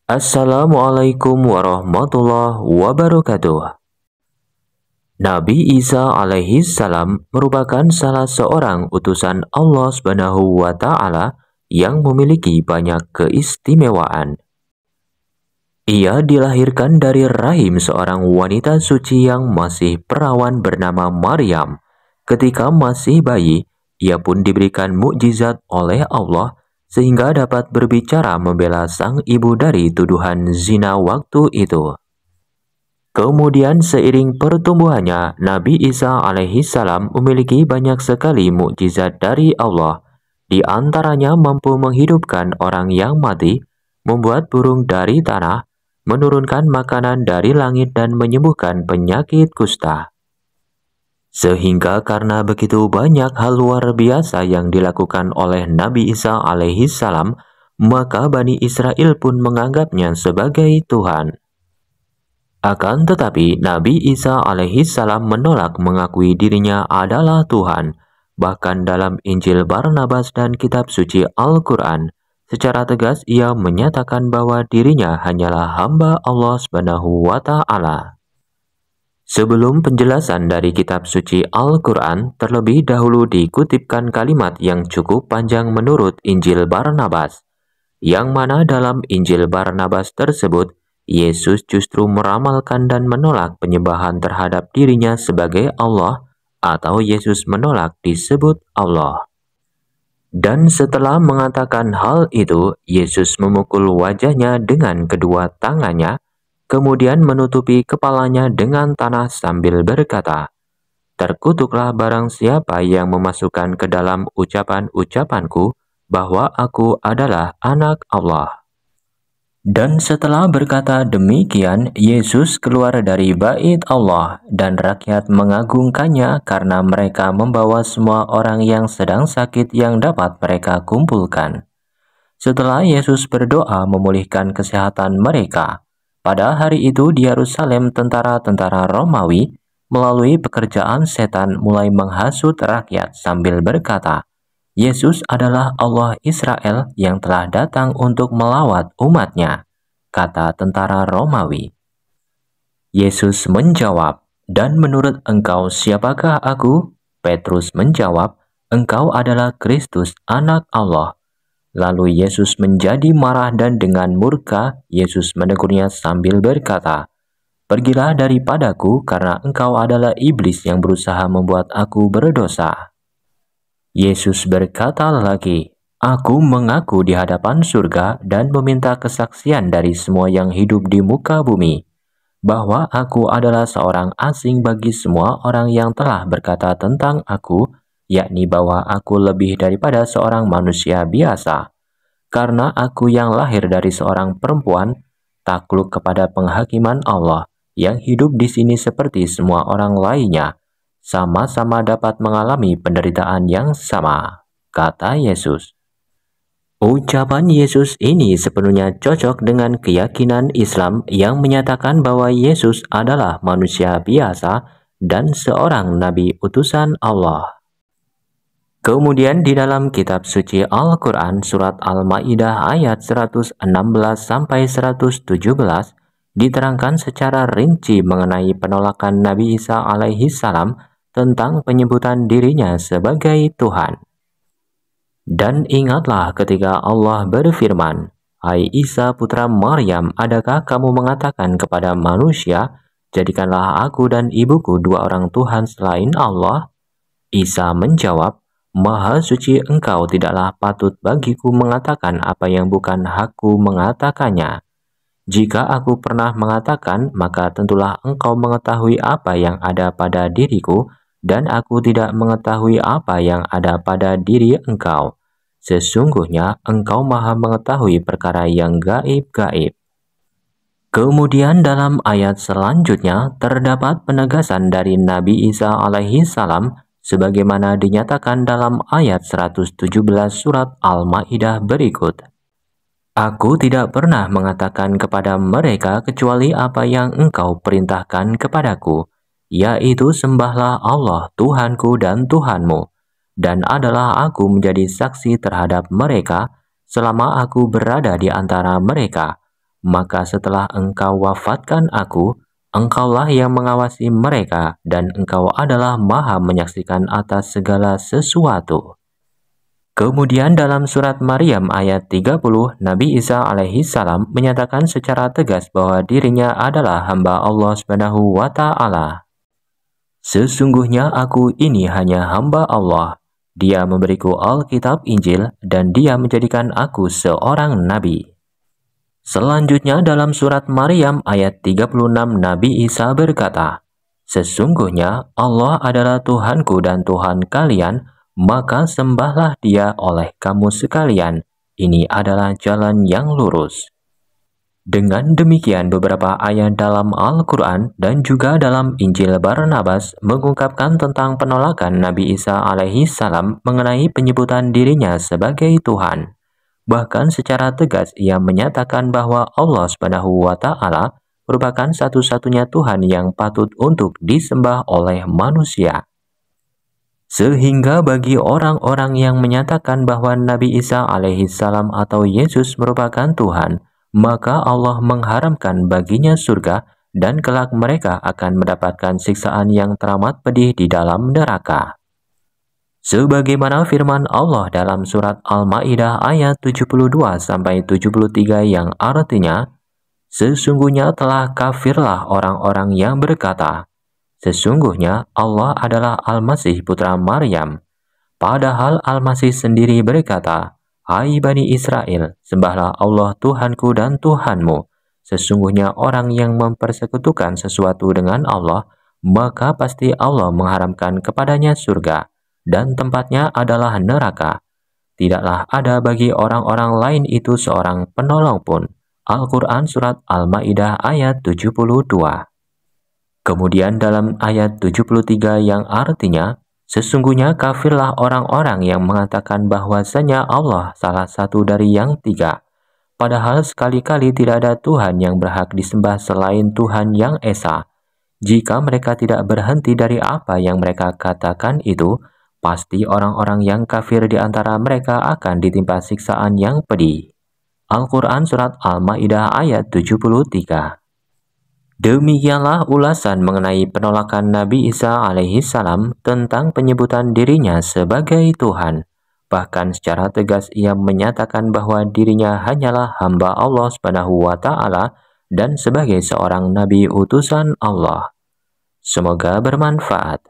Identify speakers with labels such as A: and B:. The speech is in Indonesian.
A: Assalamualaikum warahmatullahi wabarakatuh. Nabi Isa alaihi salam merupakan salah seorang utusan Allah Subhanahu wa taala yang memiliki banyak keistimewaan. Ia dilahirkan dari rahim seorang wanita suci yang masih perawan bernama Maryam. Ketika masih bayi, ia pun diberikan mukjizat oleh Allah sehingga dapat berbicara membela sang ibu dari tuduhan zina waktu itu. Kemudian seiring pertumbuhannya, Nabi Isa alaihi salam memiliki banyak sekali mukjizat dari Allah. Di antaranya mampu menghidupkan orang yang mati, membuat burung dari tanah, menurunkan makanan dari langit dan menyembuhkan penyakit kusta. Sehingga karena begitu banyak hal luar biasa yang dilakukan oleh Nabi Isa alaihi salam, maka Bani Israel pun menganggapnya sebagai Tuhan. Akan tetapi Nabi Isa alaihi salam menolak mengakui dirinya adalah Tuhan. Bahkan dalam Injil Barnabas dan kitab suci Al-Quran, secara tegas ia menyatakan bahwa dirinya hanyalah hamba Allah Subhanahu wa taala. Sebelum penjelasan dari kitab suci Al-Quran, terlebih dahulu dikutipkan kalimat yang cukup panjang menurut Injil Barnabas, yang mana dalam Injil Barnabas tersebut, Yesus justru meramalkan dan menolak penyembahan terhadap dirinya sebagai Allah, atau Yesus menolak disebut Allah. Dan setelah mengatakan hal itu, Yesus memukul wajahnya dengan kedua tangannya, kemudian menutupi kepalanya dengan tanah sambil berkata, "Terkutuklah barang siapa yang memasukkan ke dalam ucapan-ucapanku bahwa aku adalah anak Allah." Dan setelah berkata demikian, Yesus keluar dari bait Allah dan rakyat mengagungkannya karena mereka membawa semua orang yang sedang sakit yang dapat mereka kumpulkan. Setelah Yesus berdoa memulihkan kesehatan mereka, pada hari itu di Yerusalem tentara-tentara Romawi melalui pekerjaan setan mulai menghasut rakyat sambil berkata, "Yesus adalah Allah Israel yang telah datang untuk melawat umatnya," kata tentara Romawi. Yesus menjawab, "Dan menurut engkau siapakah aku?" Petrus menjawab, "Engkau adalah Kristus, anak Allah." Lalu Yesus menjadi marah dan dengan murka Yesus menegurnya sambil berkata, "Pergilah daripadaku karena engkau adalah iblis yang berusaha membuat aku berdosa." Yesus berkata lagi, "Aku mengaku di hadapan surga dan meminta kesaksian dari semua yang hidup di muka bumi, bahwa aku adalah seorang asing bagi semua orang yang telah berkata tentang aku, yakni bahwa aku lebih daripada seorang manusia biasa. Karena aku yang lahir dari seorang perempuan, takluk kepada penghakiman Allah, yang hidup di sini seperti semua orang lainnya, sama-sama dapat mengalami penderitaan yang sama," kata Yesus. Ucapan Yesus ini sepenuhnya cocok dengan keyakinan Islam yang menyatakan bahwa Yesus adalah manusia biasa dan seorang nabi utusan Allah. Kemudian di dalam kitab suci Al-Quran surat Al-Ma'idah ayat 116-117 diterangkan secara rinci mengenai penolakan Nabi Isa alaihi salam tentang penyebutan dirinya sebagai Tuhan. Dan ingatlah ketika Allah berfirman, "Hai Isa putra Maryam, adakah kamu mengatakan kepada manusia, jadikanlah aku dan ibuku dua orang Tuhan selain Allah?" Isa menjawab, "Maha suci engkau, tidaklah patut bagiku mengatakan apa yang bukan hakku mengatakannya. Jika aku pernah mengatakan, maka tentulah engkau mengetahui apa yang ada pada diriku, dan aku tidak mengetahui apa yang ada pada diri engkau. Sesungguhnya engkau maha mengetahui perkara yang gaib-gaib." Kemudian dalam ayat selanjutnya terdapat penegasan dari Nabi Isa alaihi salam sebagaimana dinyatakan dalam ayat 117 surat Al-Ma'idah berikut. "Aku tidak pernah mengatakan kepada mereka kecuali apa yang engkau perintahkan kepadaku, yaitu sembahlah Allah Tuhanku dan Tuhanmu, dan adalah aku menjadi saksi terhadap mereka selama aku berada di antara mereka, maka setelah engkau wafatkan aku, engkaulah yang mengawasi mereka dan engkau adalah maha menyaksikan atas segala sesuatu. Kemudian dalam surat Maryam ayat 30, Nabi Isa alaihi salam menyatakan secara tegas bahwa dirinya adalah hamba Allah Subhanahu wa Ta'ala. Sesungguhnya aku ini hanya hamba Allah. Dia memberiku Alkitab Injil dan dia menjadikan aku seorang nabi. Selanjutnya dalam surat Maryam ayat 36 Nabi Isa berkata, "Sesungguhnya Allah adalah Tuhanku dan Tuhan kalian, maka sembahlah Dia oleh kamu sekalian. Ini adalah jalan yang lurus." Dengan demikian beberapa ayat dalam Al-Quran dan juga dalam Injil Barnabas mengungkapkan tentang penolakan Nabi Isa alaihi salam mengenai penyebutan dirinya sebagai Tuhan. Bahkan secara tegas ia menyatakan bahwa Allah Subhanahu wa Ta'ala merupakan satu-satunya Tuhan yang patut untuk disembah oleh manusia. Sehingga bagi orang-orang yang menyatakan bahwa Nabi Isa alaihi salam atau Yesus merupakan Tuhan, maka Allah mengharamkan baginya surga dan kelak mereka akan mendapatkan siksaan yang teramat pedih di dalam neraka. Sebagaimana firman Allah dalam surat Al-Maidah ayat 72-73 yang artinya, "Sesungguhnya telah kafirlah orang-orang yang berkata, sesungguhnya Allah adalah Al-Masih putra Maryam. Padahal Al-Masih sendiri berkata, Hai Bani Israel, sembahlah Allah Tuhanku dan Tuhanmu. Sesungguhnya orang yang mempersekutukan sesuatu dengan Allah, maka pasti Allah mengharamkan kepadanya surga, dan tempatnya adalah neraka. Tidaklah ada bagi orang-orang lain itu seorang penolong pun." Al-Quran Surat Al-Ma'idah ayat 72. Kemudian dalam ayat 73 yang artinya, "Sesungguhnya kafirlah orang-orang yang mengatakan bahwasanya Allah salah satu dari yang tiga. Padahal sekali-kali tidak ada Tuhan yang berhak disembah selain Tuhan yang Esa. Jika mereka tidak berhenti dari apa yang mereka katakan itu, pasti orang-orang yang kafir di antara mereka akan ditimpa siksaan yang pedih." Al-Quran Surat Al-Ma'idah ayat 73. Demikianlah ulasan mengenai penolakan Nabi Isa alaihi salam tentang penyebutan dirinya sebagai Tuhan. Bahkan secara tegas ia menyatakan bahwa dirinya hanyalah hamba Allah Subhanahu wa Ta'ala dan sebagai seorang nabi utusan Allah. Semoga bermanfaat.